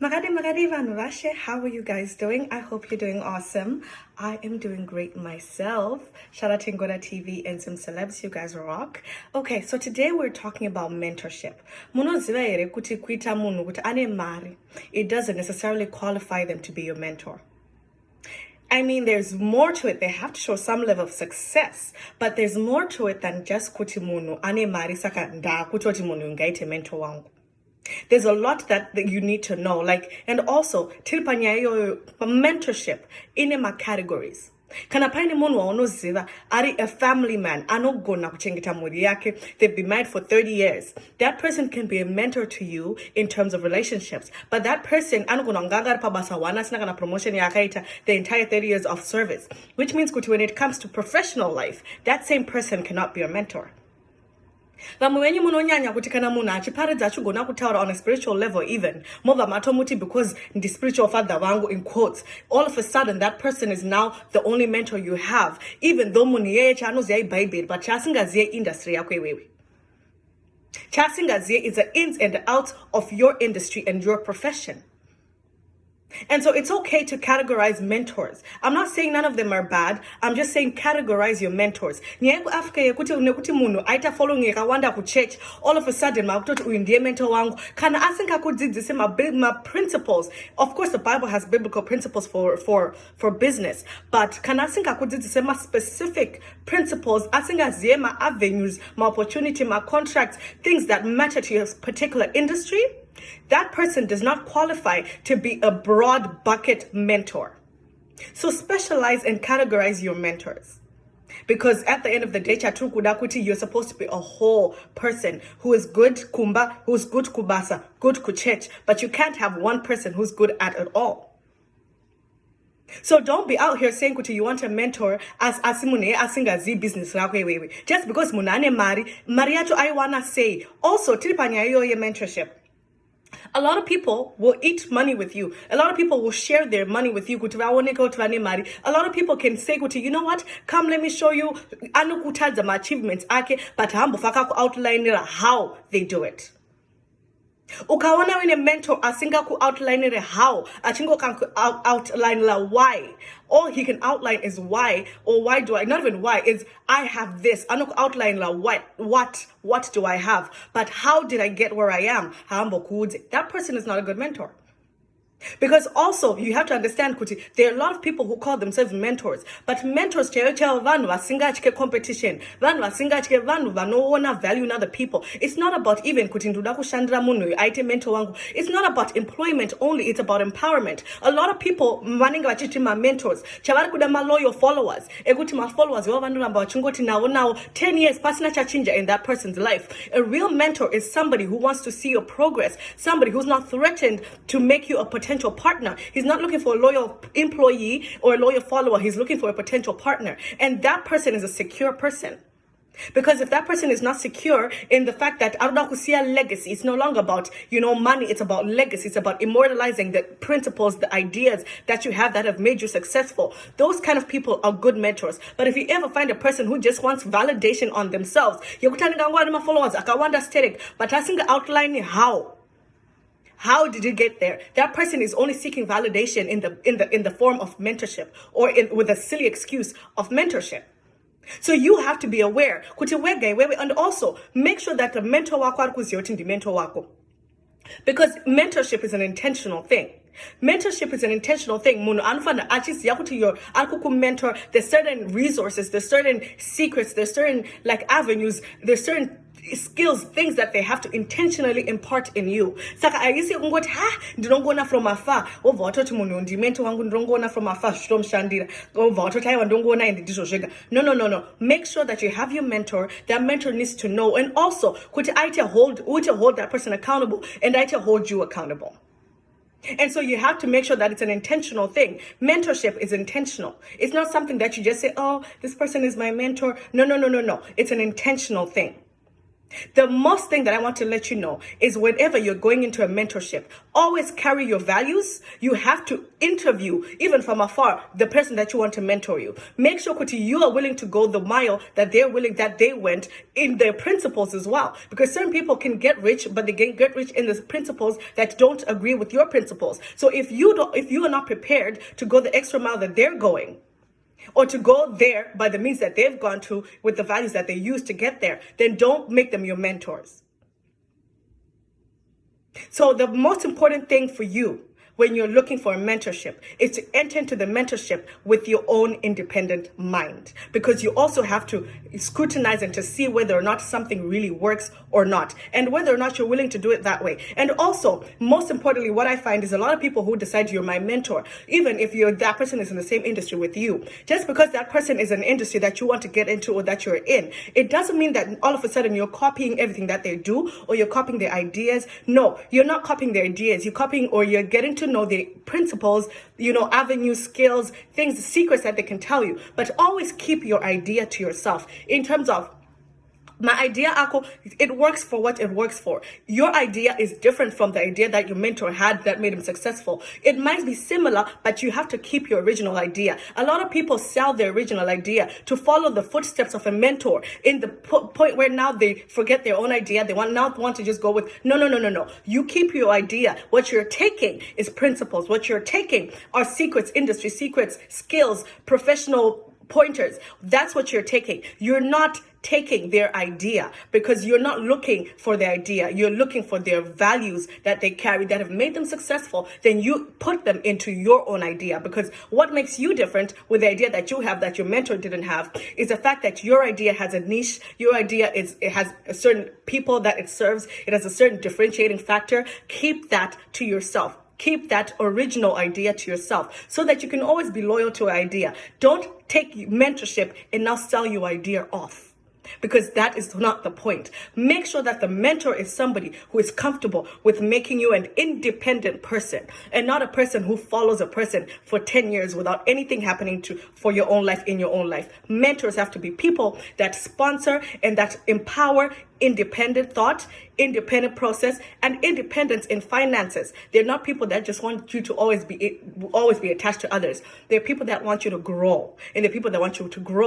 Magadi Vanvashe, how are you guys doing? I hope you're doing awesome. I am doing great myself. Shout out to Ngoda TV and some celebs, you guys rock. Okay, so today we're talking about mentorship. It doesn't necessarily qualify them to be your mentor. I mean, there's more to it. They have to show some level of success, but there's more to it than just kuti munu ane mari saka nda kutoti munu ngaite mentor wangu. There's a lot that you need to know, and also tilipanyayo mentorship in my categories. Kana paine munu waonoziva ari a family man anogona kuchengeta muri yake. They've been married for 30 years. That person can be a mentor to you in terms of relationships, but that person anogona ngagar pabasa wana sina kana promotion yakaita the entire 30 years of service, which means kuti when it comes to professional life, that same person cannot be your mentor. Vamwe munonyanya kuti kana munhu achiparidza achigona kutaura on a spiritual level even mova matomuti because the spiritual father vangu in quotes, all of a sudden that person is now the only mentor you have, even though munhu yeye chaanoziva iBhayibheri but chasingazive industry yako iwewe. Chasingazive is the ins and outs of your industry and your profession. And so it's okay to categorize mentors. I'm not saying none of them are bad. I'm just saying categorize your mentors. Nyeko Africa yekuti unekuti munhu aita following yakawanda ku church, all of a sudden makutoti uyu ndiye mentor wangu. Kana asinga kudzidzise ma principles. Of course the Bible has biblical principles for business, but kana asinga kudzidzise ma specific principles, asinga ziye ma avenues, ma opportunity, ma contracts, things that matter to your particular industry, that person does not qualify to be a broad bucket mentor. So specialize and categorize your mentors. Because at the end of the day, you're supposed to be a whole person who is good kumba, who's good kubasa, good kuchech, but you can't have one person who's good at it all. So don't be out here saying kuti you want a mentor as asimune asingazi business rakwe just because munane mari yacho I wanna say also tilipanya yo ye mentorship. A lot of people will eat money with you. A lot of people will share their money with you. A lot of people can say, you know what? Come, let me show you my achievements. But outline how they do it. Ukaona when a mentor asinga ku outline how, achingo can outline la why. All he can outline is why, or why do I, not even why, is I have this. I don't outline la what do I have? But how did I get where I am? That person is not a good mentor. Because also you have to understand kuti there are a lot of people who call themselves mentors, but mentors vanhu vasinga chike competition, vanhu vasinga chike vanhu vanoona value in other people. It's not about even kuti ndoda kushandira munhu aite mentor wangu. It's not about employment only, it's about empowerment. A lot of people vanenge vachiti ma mentors chavari kuda ma loyal followers ekuti ma followers vo vanoramba vachingoti nawo 10 years pasina chachinja in that person's life. A real mentor is somebody who wants to see your progress, somebody who's not threatened to make you a potential partner. He's not looking for a loyal employee or a loyal follower. He's looking for a potential partner. And that person is a secure person. Because if that person is not secure in the fact that Arudakusia legacy, it's no longer about, money, it's about legacy, it's about immortalizing the principles, the ideas that you have that have made you successful. Those kind of people are good mentors. But if you ever find a person who just wants validation on themselves, followers, but asking outlining how did you get there? That person is only seeking validation in the form of mentorship or with a silly excuse of mentorship. So you have to be aware. And also make sure that the mentor wako the mentor wako. Because mentorship is an intentional thing. Mentorship is an intentional thing. Mentor. There's certain resources, there's certain secrets, there's certain avenues, there's certain skills, things that they have to intentionally impart in you. Saka ayisi ungoti ndongona from afar. Over to munundi mentor wangu ndongona from afar shrom shandira. Over to taiwa ndongona in the dishoshega. No. Make sure that you have your mentor. That mentor needs to know, and also kuti aite hold that person accountable, and aite hold you accountable. And so you have to make sure that it's an intentional thing. Mentorship is intentional. It's not something that you just say, oh, this person is my mentor. No. It's an intentional thing. The most thing that I want to let you know is whenever you're going into a mentorship, always carry your values. You have to interview, even from afar, the person that you want to mentor you. Make sure, Kuti, you are willing to go the mile that they went in their principles as well. Because certain people can get rich, but they can get rich in the principles that don't agree with your principles. So if you are not prepared to go the extra mile that they're going, or to go there by the means that they've gone to with the values that they use to get there, then don't make them your mentors. So the most important thing for you when you're looking for a mentorship is to enter into the mentorship with your own independent mind, because you also have to scrutinize and to see whether or not something really works or not, and whether or not you're willing to do it that way. And also, most importantly, what I find is a lot of people who decide you're my mentor, even if that person is in the same industry with you, just because that person is an industry that you want to get into or that you're in, it doesn't mean that all of a sudden you're copying everything that they do or you're copying their ideas. No, you're not copying their ideas. You're copying, or you're getting to know the principles, avenues, skills, things, secrets that they can tell you. But always keep your idea to yourself in terms of, my idea, Ako, it works for what it works for. Your idea is different from the idea that your mentor had that made him successful. It might be similar, but you have to keep your original idea. A lot of people sell their original idea to follow the footsteps of a mentor in the point where now they forget their own idea. They want to just go with, no. You keep your idea. What you're taking is principles. What you're taking are secrets, industry secrets, skills, professional pointers. That's what you're taking. You're not taking their idea, because you're not looking for the idea. You're looking for their values that they carry that have made them successful. Then you put them into your own idea, because what makes you different with the idea that you have that your mentor didn't have is the fact that your idea has a niche. Your idea it has a certain people that it serves. It has a certain differentiating factor. Keep that to yourself. Keep that original idea to yourself so that you can always be loyal to an idea. Don't take mentorship and now sell your idea off, because that is not the point. Make sure that the mentor is somebody who is comfortable with making you an independent person, and not a person who follows a person for 10 years without anything happening for your own life in your own life. Mentors have to be people that sponsor and that empower independent thought, independent process, and independence in finances. They're not people that just want you to always be attached to others. They're people that want you to grow, and they're people that want you to grow